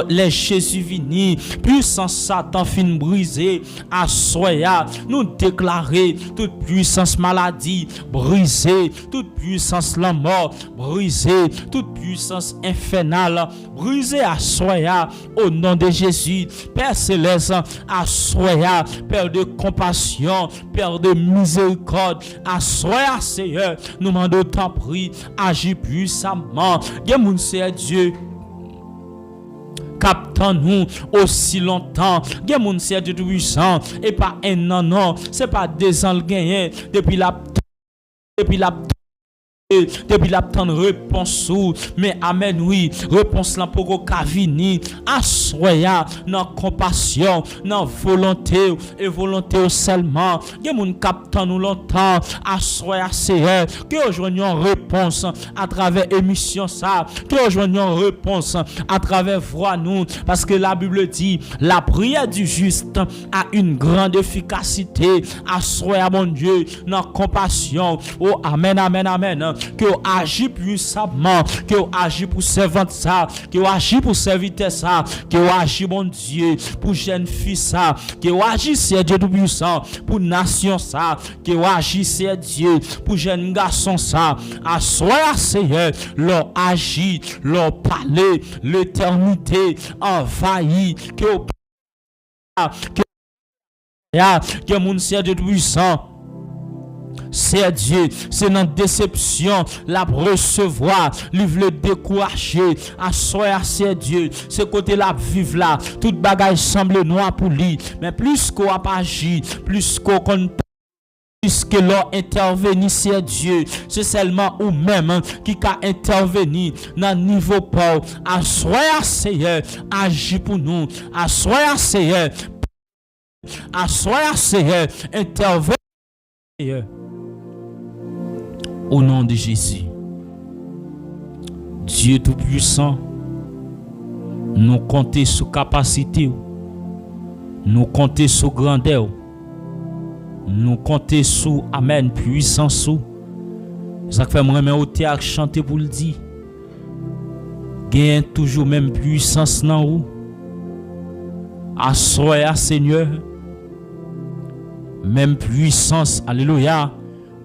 les Jésus vini puissance Satan fin brisé à soya nous déclarer toute puissance maladie brisée, toute puissance la mort brisée, toute puissance infernale brisée à soya au nom de Jésus. Père Céleste à soya, Père de compassion, Père de miséricorde à soya Seigneur, nous demandons t'en prie agis puissamment. Moun c'est Dieu captant nous aussi longtemps, gen moun c'est Dieu tout puissant et pas un an non, c'est pas 2 ans le gagné depuis la temps de réponse mais amen oui réponse là pour vini à soya dans compassion dans volonté et volonté seulement gen moun captant nous longtemps à soya Seigneur que joignons réponse à travers émission ça que joignons réponse à travers voix nous parce que la Bible dit la prière du juste a une grande efficacité à soya mon Dieu dans compassion oh amen amen amen que agit puissamment, que agit pour servante ça, que agit pour serviteur ça, que agit mon Dieu pour jeune fille ça, que agit c'est Dieu tout puissant pour nation ça, que agit c'est Dieu pour jeune garçon ça. À soi Seigneur, leur agit, leur parler, l'éternité envahit, que mon Dieu tout puissant. C'est Dieu, c'est dans déception, la recevoir, livre le décourager, à soi c'est Dieu, c'est côté la vivre là, toute bagaille semble noir pour lui, mais plus qu'on a pas agi, plus qu'on puisque l'on intervenir c'est Dieu, c'est seulement ou même qui a intervenu dans niveau pauvre, à soi Seigneur, agis pour nous, à soi Seigneur, intervenir. Au nom de Jésus, Dieu Tout-Puissant, nous comptons sur capacité, Nous comptons sur grandeur. Nous comptons sur amen puissance sous. Ça fait moi même au théâtre chanter pour le dire. Gagne toujours même puissance dans vous. Assoya Seigneur. Même puissance, alléluia,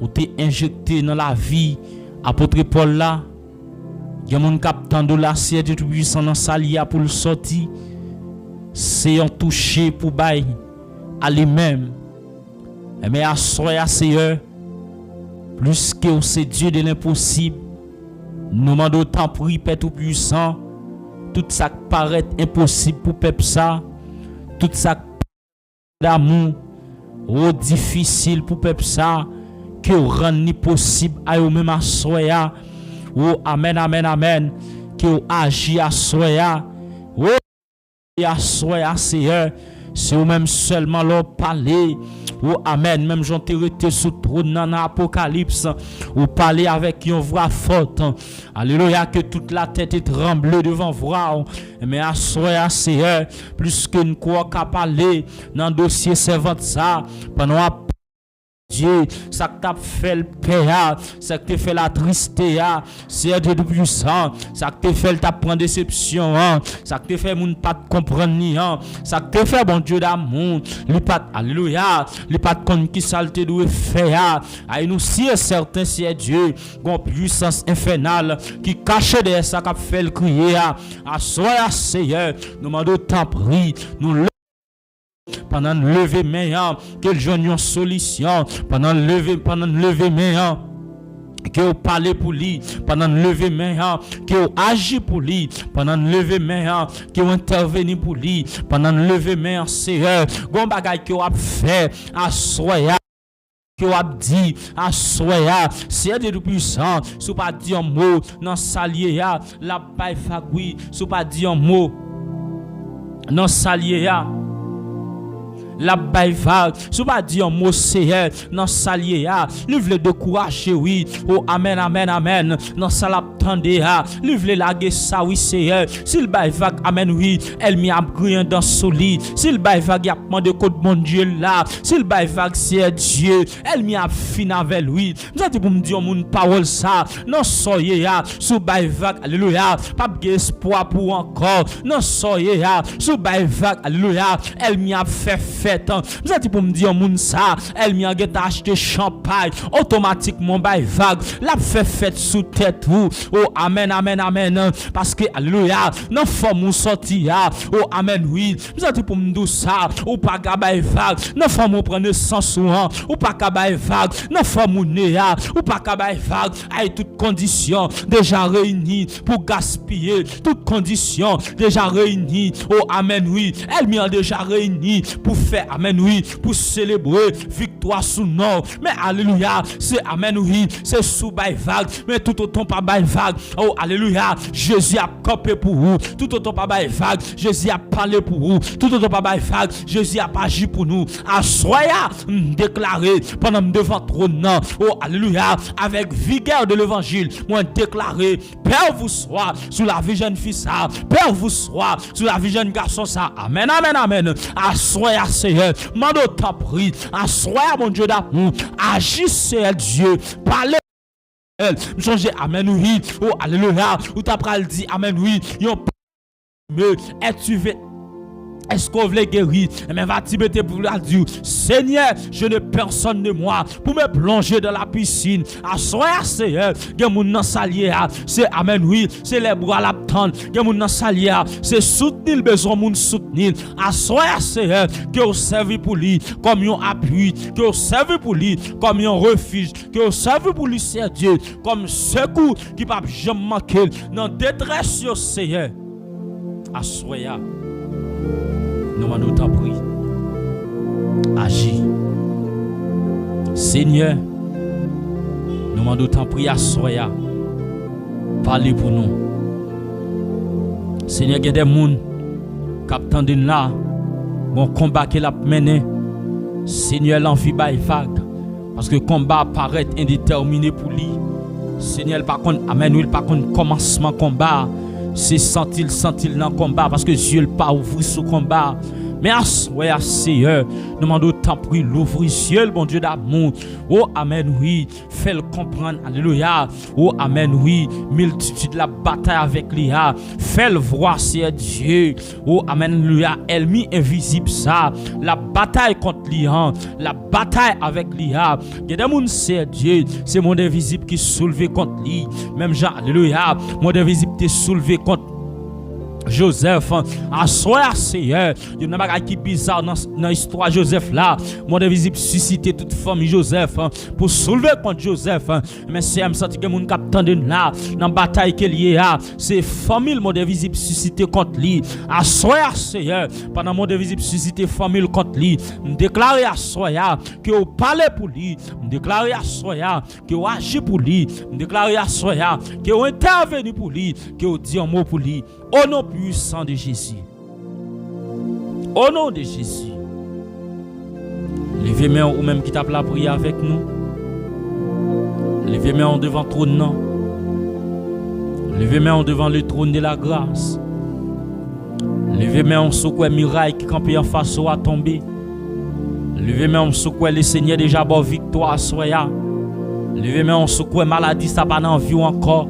ou t'es injecté dans la vie apôtre Paul là. Il y a mon capitaine de la siège tout puissant dans salia pour le sortir. C'est un touché pour bail à lui-même. Mais assoya Seigneur. Plus que c'est Dieu de l'impossible, nous demandons tant pris, Père Tout-Puissant, tout ça qui paraît impossible pour peuple ça, tout ça qui paraît d'amour, difficile pour peuple ça, que rend ni possible à eux même à soya, amen, amen, amen, que agit à soya, à soya, Seigneur, c'est eux même seulement leur parler. Oh amen, même j'en t'ai été sous trône dans l'Apocalypse, ou parler avec une voix forte. Alléluia, que toute la tête est tremblée devant voix. Mais à soi, Seigneur, plus qu'une quoi qu'à parler dans le dossier servante ça, pendant Dieu, ça que t'as fait le péa, ça que t'as fait la tristesse, c'est Dieu puissant, ça que t'as fait t'as prendre déception, ça que t'as fait moun pas comprendre ni, ça que t'as fait bon Dieu d'amour, li pas alléluia, li pas kon qui saleté doit faire, ay nous si certain c'est Dieu, gon puissance infernale qui cache derrière ça qu'a fait le crier, à soi Seigneur, nous demandons tant pris, nous pendant lever main, que j'en une solution, pendant lever main, que vous parlez pour lui, pendant lever main, que vous agissez pour lui, pendant lever main, que vous intervenez pour lui, pendant lever main, Seigneur, gon bagay que vous fait, à soya, que vous avez dit, à soya, c'est de puissant, si vous pas dit un mot, dans salier, la paille fagui, si vous pas dit un mot, dans salier, la baille vague, si pas dire un mot Seigneur, dans salier ya, livre de courage oui, oh amen amen amen, dans salap tande ya, livre laguer ça oui Seigneur, s'il baille vague amen oui, elle m'y a grien dans soli, s'il baille vague y a demandé code mon Dieu là, s'il baille vague c'est Dieu, elle m'y a fin avec lui, nous dit pour me dire mon parole ça, non soyez ya, sous baille vague, alléluia, pas espoir pour encore, non soyez ya, sous baille vague, alléluia, elle m'y a fait vous êtes pour me dire moun ça, elle m'y a acheté champagne, automatiquement by vague, la fait fête sous tête vous. Oh amen amen amen, parce que alléluia, non faut mou sortir. Oh amen oui, vous êtes pour me dire ça, ou pas gabay vague, non faut mou prendre sans soin, ou pas gabay vague, non faut mou néa, ou pas gabay vague, avec toutes conditions déjà réunies pour gaspiller, toutes conditions déjà réunies. Oh amen oui, elle m'y a déjà réuni pour faire amen oui, pour célébrer victoire sous nom. Mais alléluia, c'est amen oui, c'est sous bail vague, mais tout autant pas bail vague. Oh alléluia, Jésus a campé pour vous, tout autant pas bail vague, Jésus a parlé pour vous, tout autant pas bail vague, Jésus a pas agi pour nous. À soya déclaré pendant devant trône, oh alléluia, avec vigueur de l'évangile, moi déclaré, Père vous soit sous la vie jeune fille ça, Père vous soit sous la vie jeune garçon ça. Amen amen amen. À soya Seigneur, mando t'en prie, assoyez mon Dieu d'amour, agissez Dieu, parlez changez amen oui, oh alléluia, ou t'as pral dit amen oui, yon me es-tu est-ce qu'on veut guérir? Mais va Tibété pour la dire, Seigneur, je n'ai personne de moi pour me plonger dans la piscine. Assoya Seigneur, gen moun nan salier, c'est amen oui, c'est les bras la tente, gen moun nan salier, c'est soutenir besoin moun soutenir. Assoya Seigneur, que vous servez pour lui comme un appui, que vous servez pour lui comme un refuge, que vous servez pour lui c'est Dieu comme secours qui pas jamais manquer dans détresse Seigneur. Assoya. Nous m'en t'en prie. Agis. Seigneur, nous m'en t'en prie à soya. Parlez pour nous. Seigneur, il y a des gens qui attendent là. Bon combat qu'il a mené. Seigneur, l'envie baille vague. Parce que le combat paraît indéterminé pour lui. Seigneur, par contre, amen, oui, par contre, commencement combat. C'est sentir dans le combat parce que Dieu n'a pas ouvert ce combat. Merci, ouais, Seigneur. Nous demandons tant pris l'ouvrir ciel, bon Dieu d'amour. Oh, amen, oui. Fais-le comprendre, alléluia. Oh, amen, oui. Multitude la bataille avec l'IA. Fais-le voir, Seigneur Dieu. Oh, amen, alléluia. Ennemi invisible, ça. La bataille contre l'IA. La bataille avec l'IA. Il y a des gens, Seigneur Dieu. C'est mon invisible qui est soulevé contre lui. Même Jean, alléluia. Mon invisible qui est soulevé contre Joseph, à soir, Seigneur, il y a une chose qui est bizarre dans l'histoire Joseph là. Mon invisible susciter toute famille Joseph pour soulever contre Joseph. Mais c'est un senti que mon capitaine de là, dans la bataille qu'il y a, c'est famille mon invisible susciter contre lui. À soir, Seigneur, pendant mon invisible susciter famille contre lui, me déclarer à soir que vous parlez pour lui, me déclarer à soir que vous agissez pour lui, me déclarer à soir que vous intervenez pour lui, que vous dites un mot pour lui. Au nom puissant de Jésus. Au nom de Jésus. Levez-moi ou même qui tape la prière avec nous. Levez-moi devant le trône. Levez-moi devant le trône de la grâce. Levez-moi en secoué miraille qui campait en face à tomber. Levez-moi en secoué le Seigneur déjà bon victoire soya. Levez-moi en secoué maladie ça pas dans vie encore.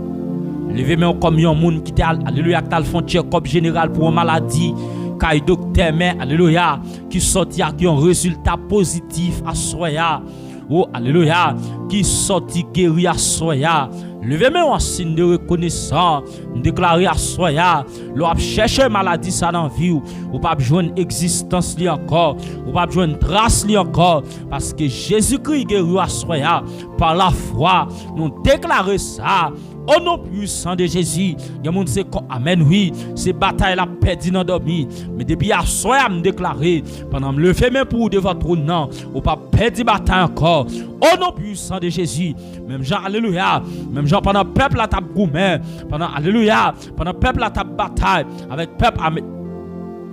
Levez-moi comme un monde qui alléluia qui a le fond check-up général pour une maladie, kay docteur mais alléluia qui sorti avec un résultat positif à soya. Oh alléluia qui sorti guéri à soya. Levez-moi en signe de reconnaissance, déclarer à soya, l'on chercher maladie ça dans vie ou pas joindre existence li encore, ou pas joindre trace li encore parce que Jésus-Christ guéri à soya par la foi. Nous déclarer ça. Au nom puissant de Jésus, il y a monde qui amen oui, ces batailles la perdu dans dormi, mais depuis à soir me déclarer pendant me lever même pour devant trône non, ou pas perdu bataille encore. Au nom puissant de Jésus, même Jean alléluia, même Jean pendant peuple la table gourmet, pendant alléluia, pendant peuple la table bataille avec peuple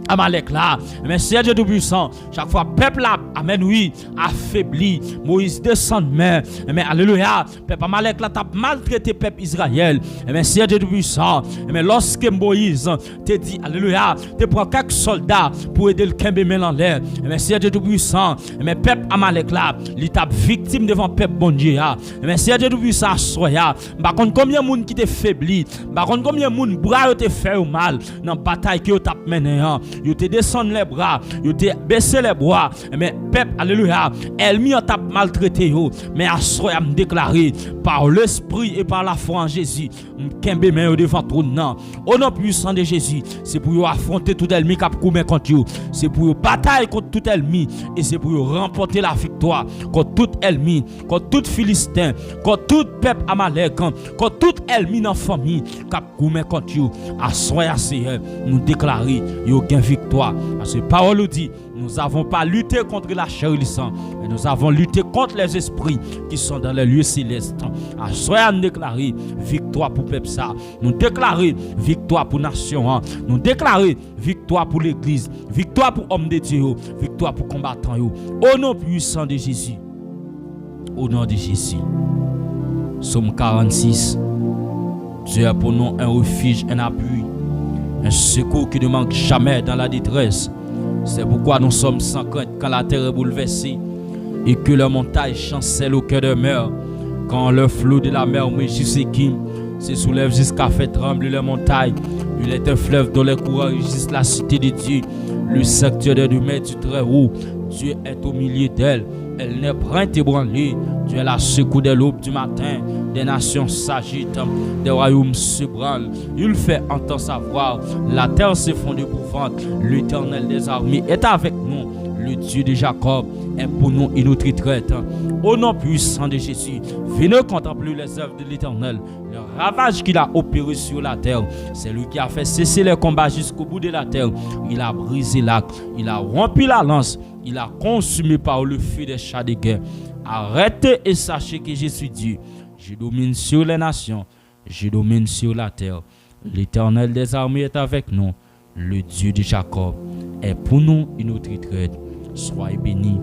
Amalek là, mais Seigneur Dieu tout-puissant, chaque fois peuple là, amen oui, affaibli, Moïse descend mais alléluia, peuple Amalek là t'a maltraité peuple Israël, mais Seigneur Dieu tout-puissant, mais lorsque Moïse te dit alléluia, te prend quelques soldats pour aider le Kembe en l'air, mais Seigneur Dieu tout-puissant, mais peuple Amalek là, il t'a victime devant peuple bon Dieu, mais Seigneur Dieu tout-puissant soya, par contre combien de monde qui te faibli, par contre combien de monde bras te fait mal dans bataille que t'a mené. Yo te descendre les bras, yo te baisser les bras, mais peuple alléluia, ennemi a t'a maltraité yo, mais à soya me déclarer par l'esprit et par la foi en Jésus, m'kembe men devant trône nan. Au nom puissant de Jésus, c'est pour yo affronter tout ennemi qui a commis contre yo, c'est pour yo bataille contre tout ennemi et c'est pour yo remporter la victoire contre tout ennemi, contre tout philistin, contre tout peuple amalek, contre tout ennemi dans famille qui a commis contre yo. À soya Seigneur, nous déclarer yo gain victoire. Parce que la parole dit, nous n'avons pas lutté contre la chair et le sang, mais nous avons lutté contre les esprits qui sont dans les lieux célestes. À soir nous déclarer victoire pour peuple ça. Nous déclarer victoire pour nation. Nous déclarer victoire pour l'église, victoire pour hommes de Dieu, victoire pour combattants. Au nom puissant de Jésus. Au nom de Jésus. Somme 46. Dieu a pour nous un refuge, un appui, un secours qui ne manque jamais dans la détresse. C'est pourquoi nous sommes sans crainte quand la terre est bouleversée et que la montagne chancelle au cœur de mer. Quand le flot de la mer mugit se soulève jusqu'à faire trembler la montagne. Il est un fleuve dont les courants régissent la cité de Dieu, le sanctuaire de maître du Très-Haut. Dieu est au milieu d'elle. Elle n'est point ébranlée. Dieu est la secours de l'aube du matin. Des nations s'agitent, des royaumes se branlent. Il fait entendre sa voix. La terre se fond d'épouvante. L'Éternel des armées est avec nous. Le Dieu de Jacob est pour nous une autre traite. Au nom puissant de Jésus, venez contempler les œuvres de l'Éternel. Le ravage qu'il a opéré sur la terre, c'est lui qui a fait cesser les combats jusqu'au bout de la terre. Il a brisé l'arc, il a rompu la lance, il a consumé par le feu des chars de guerre. Arrêtez et sachez que je suis Dieu. Je domine sur les nations, je domine sur la terre. L'Éternel des armées est avec nous. Le Dieu de Jacob est pour nous une autre traite. Soyez bénis.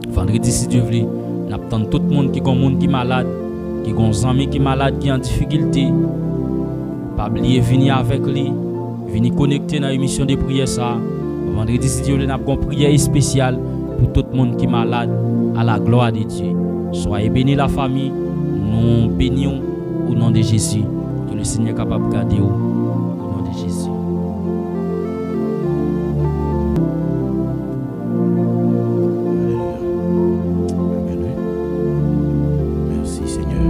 Vendredi, si Dieu veut, nous attendons tout le monde qui est malade, qui ont des amis qui sont malades, qui ont en difficulté. Pas oublier venir avec lui, venir connecter dans l'émission de prière ça. Vendredi, si Dieu veut, nous avons une prière spéciale pour tout le monde qui est malade, à la gloire de Dieu. Soyez bénis la famille, nous bénissons au nom de Jésus. Que le Seigneur est capable de garder au nom de Jésus. Merci Seigneur.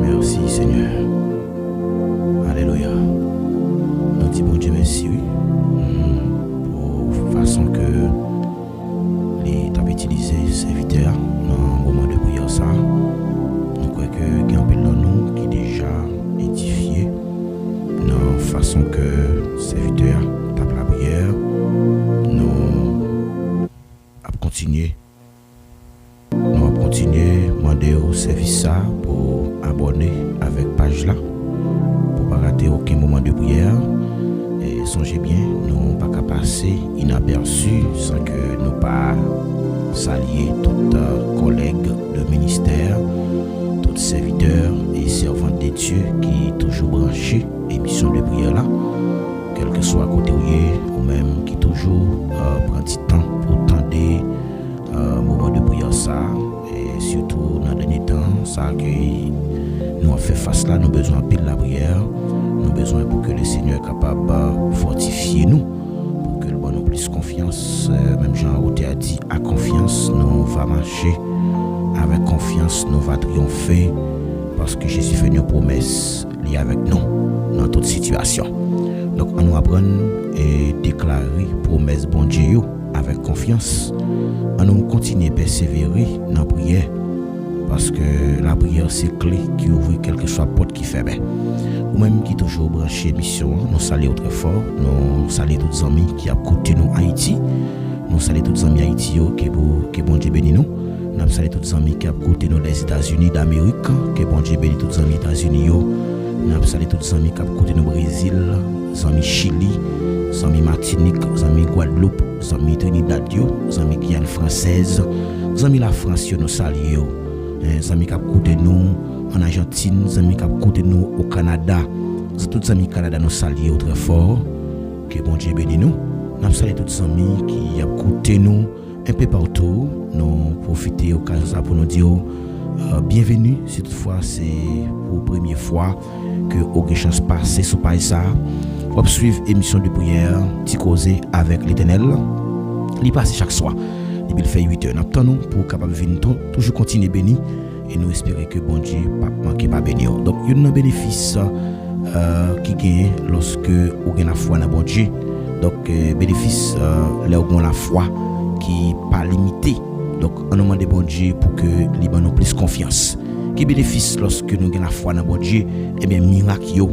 Merci Seigneur. Alléluia. Nous disons bon Dieu merci, oui. Pour la façon que les t'as utilisé serviteur dans le moment de prière ça. Nous croyons que il y a un peu dans nous qui déjà édifié dans la façon que serviteur tape la prière. Nous allons continuer. Nous allons continuer demander au service ça pour abonner avec page là pour pas rater aucun moment de prière. Et songez bien, nous ne pouvons pas passer inaperçus sans que nous pas saluer tous collègues de ministère, tous serviteurs et servantes de Dieu qui toujours branchés émission de prière là, quel que soit côté ou même qui toujours prend du temps pour tendre moment de prière ça et surtout dans le dernier temps ça que nous avons fait face là, nous avons besoin de la prière. Nous avons besoin pour que le Seigneur est capable de fortifier nous, pour que le bon nous plus confiance. Même Jean Roté a dit, à confiance, nous va marcher. Avec confiance, nous va triompher. Parce que Jésus fait une promesse liée avec nous dans toute situation. Donc, on nous apprend et déclarer promesse bon Dieu avec confiance. On nous continue à persévérer dans la prière. Parce que la prière, c'est clé qui ouvre quelle que soit la porte qui ferme. Ou même qui toujours branché mission, nous saluons très fort, nous saluons tous les amis qui ont écouté nous Haïti, nous saluons tous les amis Haïti que bon Dieu bénit nous, nous saluons tous les amis qui ont écouté nous des États-Unis d'Amérique, que bon Dieu bénit tous les amis États-Unis, nous saluons tous les amis qui ont écouté nous Brésil, les amis Chili, les amis Martinique, les amis Guadeloupe, les amis Trinidad, les amis Guyane française, les amis la France, nous saluons. Les amis qui ont écouté nous en Argentine, les amis qui ont écouté nous au Canada, tous les amis du Canada nous saluent très fort. Que bon Dieu bénisse nous. Nous saluons tous les amis qui ont écouté nous un peu partout. Nous profitons de l'occasion pour nous dire bienvenue. Si toutefois c'est pour la première fois que vous avez chance de passer sur Paï ça. Vous suivre l'émission de prière, Ticosé avec l'Éternel. Il passe chaque soir. Il fait 8 heures. Nous attendons pour capable venir toujours continuer béni et nous espérons que bon Dieu pas manquer pas bénir. Donc il y a un bénéfice qui gagne lorsque vous avez la foi dans bon Dieu. Donc bénéfice là où on a la foi qui pas limité. Donc on demande bon Dieu pour que les nous plus confiance. Qui bénéfice lorsque nous avons la foi dans bon Dieu, et bien miracle yo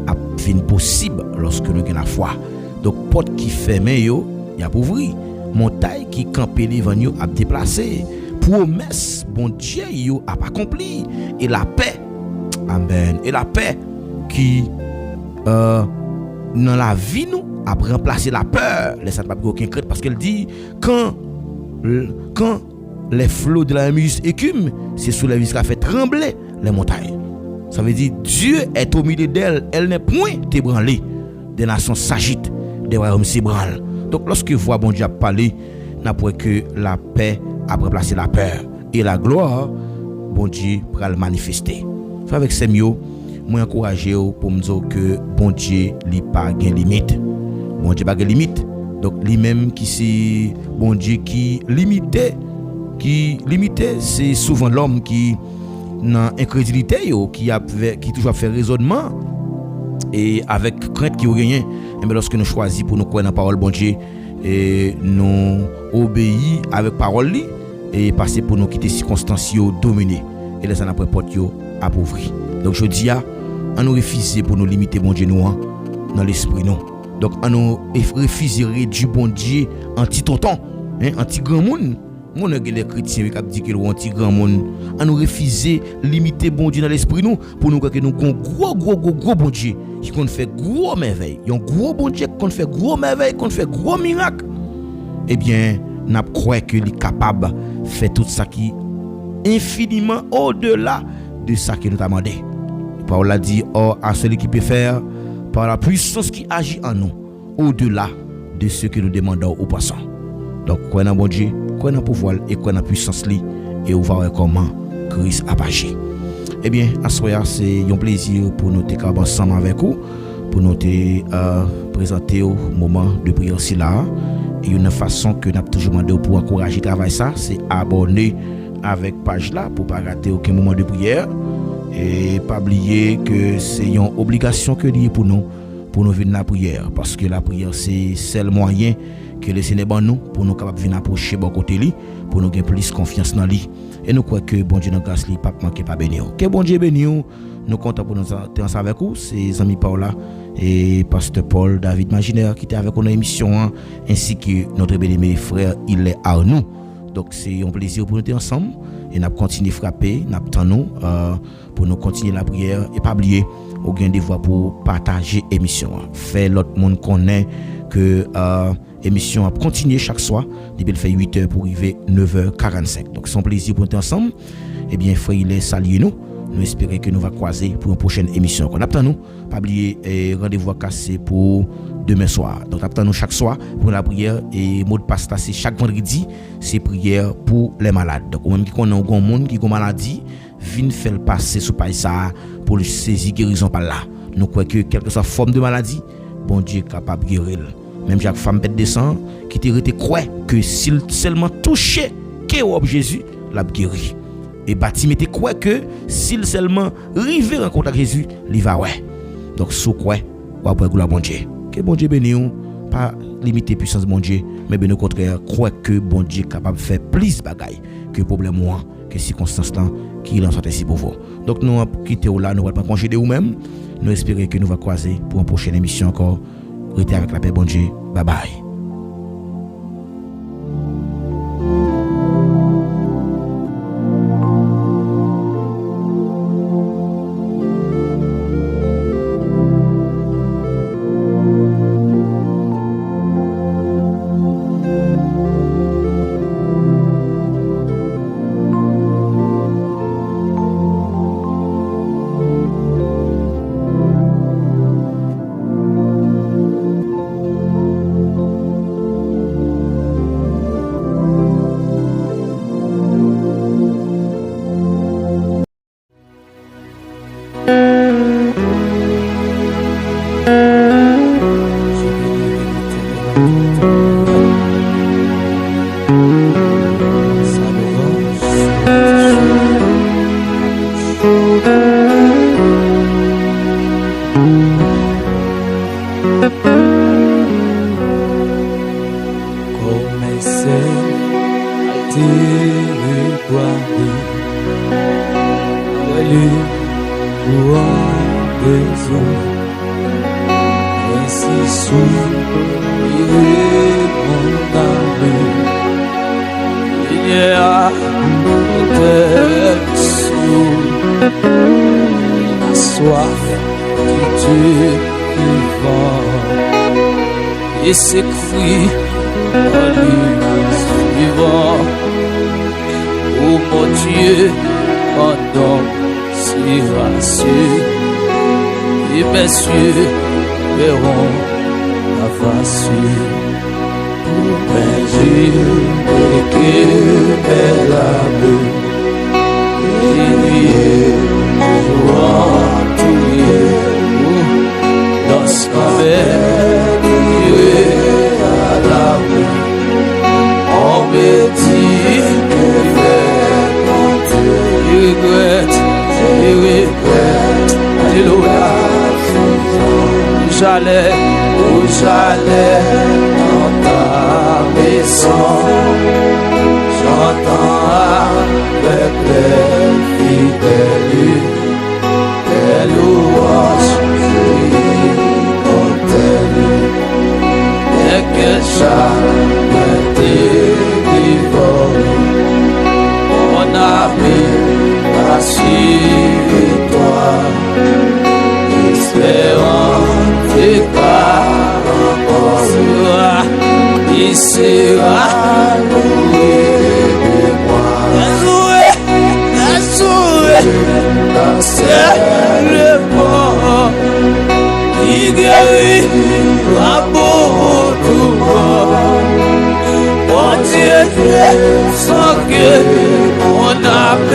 a fin possible lorsque nous avons la foi. Donc porte qui ferme yo, y a ouvrir. Montagne qui campait devant nous a déplacé. Promesse, bon Dieu, yo a accompli. Et la paix, amen. Et la paix qui dans la vie nous a remplacé la peur. Laissez pas aucun crainte parce qu'elle dit quand les flots de la muse écument, c'est sous la vis qui a fait trembler les montagnes. Ça veut dire Dieu est au milieu d'elle, elle n'est point ébranlée. Des nations s'agitent, des royaumes s'ébranlent. Donc lorsque voix bon Dieu a parlé, n'a pas que la paix a remplacé la peur et la gloire bon Dieu va le manifester. Fait avec ces mots, moi encourager pour me dire que bon Dieu n'a pas de limite. Bon Dieu pas de limite. Donc lui-même qui c'est bon Dieu qui limité c'est souvent l'homme qui dans incrédulité qui toujours fait raisonnement et avec crainte qui rien. Mais lorsque nous choisissons pour nous croire dans la parole bon Dieu et nous obéir avec parole et passer pour nous quitter circonstances dominées et laisser après porte appauvri. Donc je dis on nous refuser pour nous limiter bon Dieu nous dans l'esprit nous. Donc on nous refuser du bon Dieu anti-tonton, anti-grand monde. Mon les chrétiens qui dit que anti grand monde, on nous refuser limiter bon Dieu dans l'esprit nous pour nous croire que nous gros bon Dieu qui qu'on fait gros merveille, un gros bon Dieu qu'on fait gros merveille, qu'on fait gros miracle. Eh bien, n'a croire que il est capable de faire tout ça qui infiniment au-delà de ça que nous t'a demandé. Paul a dit, or à celui qui peut faire par la puissance qui agit en nous, au-delà de ce que nous demandons ou passons. Donc, croyez dans bon Dieu, croyez dans pouvoir et croyez dans puissance li et vous verrez comment Christ a agi. Eh bien, à ce soir, c'est un plaisir pour nous être ensemble avec vous, pour nous présenter au moment de prière si là. Et une façon que nous avons toujours demandé pour encourager le travail, ça, c'est abonner avec page là pour ne pas rater aucun moment de prière. Et pas oublier que c'est une obligation que lié pour nous venir à la prière. Parce que la prière, c'est le moyen que le Seigneur nous pour nous capables de venir approcher bon côté lui, pour nous gagner plus confiance dans lui. Et nous croyons que bon Dieu dans grâce lui pas manquer pas bénir. Que bon Dieu bénisse nous comptons pour nous être ensemble avec vous, c'est amis Paula et pasteur Paul David Maginaire qui était avec nous dans l'émission ainsi que notre bien-aimé frère il est à nous. Donc c'est un plaisir pour nous être ensemble et nous continuer à frapper, nous attendons pour nous continuer la prière et pas oublier au gain des voix pour partager l'émission. Faire l'autre monde connaît que l'émission a continué chaque soir depuis le fait 8h pour arriver 9h45. Donc c'est un plaisir pour nous être ensemble. Et bien frère il est salué nous. Nous espérons que nous allons croiser pour une prochaine émission. On attend nous, pas oublier rendez-vous cassé pour demain soir. Donc attend nous chaque soir pour la prière et mot de passe c'est chaque vendredi, c'est prière pour les malades. Donc même qui connaît un monde qui a une maladie, viens faire passer sous paille ça pour le saisir guérison par là. Nous croyons que quelle que soit forme de maladie, bon Dieu est capable de guérir. Même Jacques femme bête de sang qui était croit que s'il seulement touchait que Jésus, l'a guéri. Et Baptiste était quoi que s'il seulement arrivait en contact avec Jésus, il va ouais. Donc sous quoi ou après gloire bon Dieu. Que bon Dieu bénisse pas limiter puissance bon Dieu, mais bien au contraire croire que bon Dieu est capable de faire plus de bagaille que problème moi, que circonstance là qui l'en soit ainsi pour vous. Donc nous quitter là, nous va pas congéder ou même. Nous espérons que nous va croiser pour une prochaine émission encore. Restez avec la paix bon Dieu. Bye bye. Et s'écrit en lui suivant. Oh mon Dieu, pendant si rassuré, et mes cieux verront la face pour mes yeux et que mes âmes crier, jouant tout lorsqu'avec on me dit que je regrette, alléluia. Où j'allais dans ta maison, j'entends avec les fidèles des louanges et que jamais délivré, mon ami, rassure-toi, espérant tes pas encore, il sera loué de moi, assuré, c'est le mort, il guérit la peau. sans que mon âme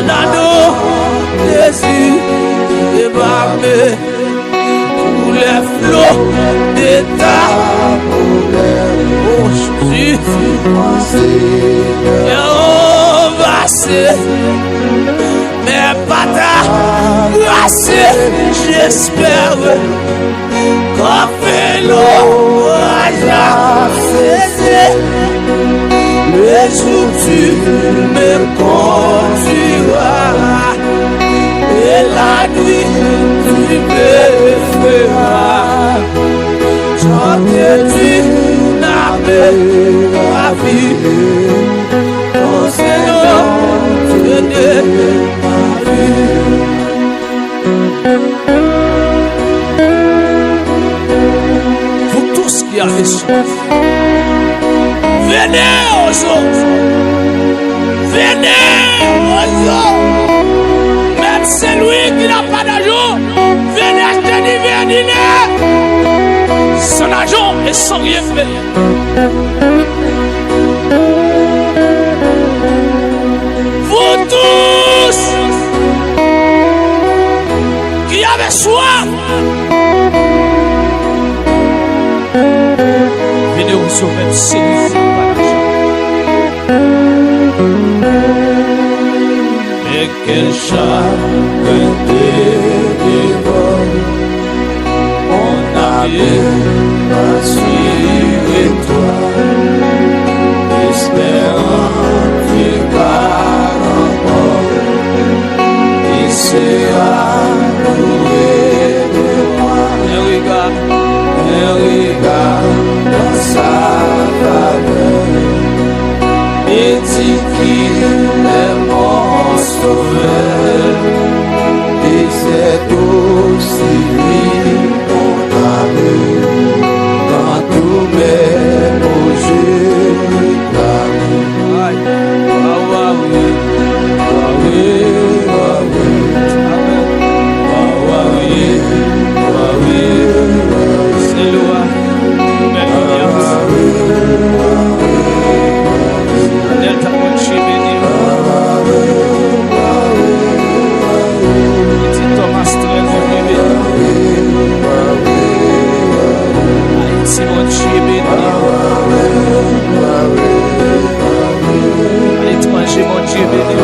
dans nos désirs débâmés tous les flots de ta et on va se mais pas ta grâce, j'espère qu'on fait l'orage à cesser. Le jour tu me conduiras et la nuit tu me feras chanter du navire la vie. Ton Seigneur, Dieu de ma vie. Vous tous qui avez soif, venez aux autres. Venez aux autres. Même celui qui n'a pas d'argent, venez acheter du verre dîner. Sans argent et sans rien faire. Vous tous qui avez soif, venez au sommet du Seigneur. Et quel chagrin te dévore, mon ami, va suivre toi, espérant que par encore, il sera loué de moi. Et regarde dans sa faveur, et dit qu'il est mon sauveur, et c'est aussi lui mon amour, dans tous mes projets réclament. C'est loin, mais Delta Chimini, Petit Thomas Trevor, Simon Chimini, allez manger mon Chimini.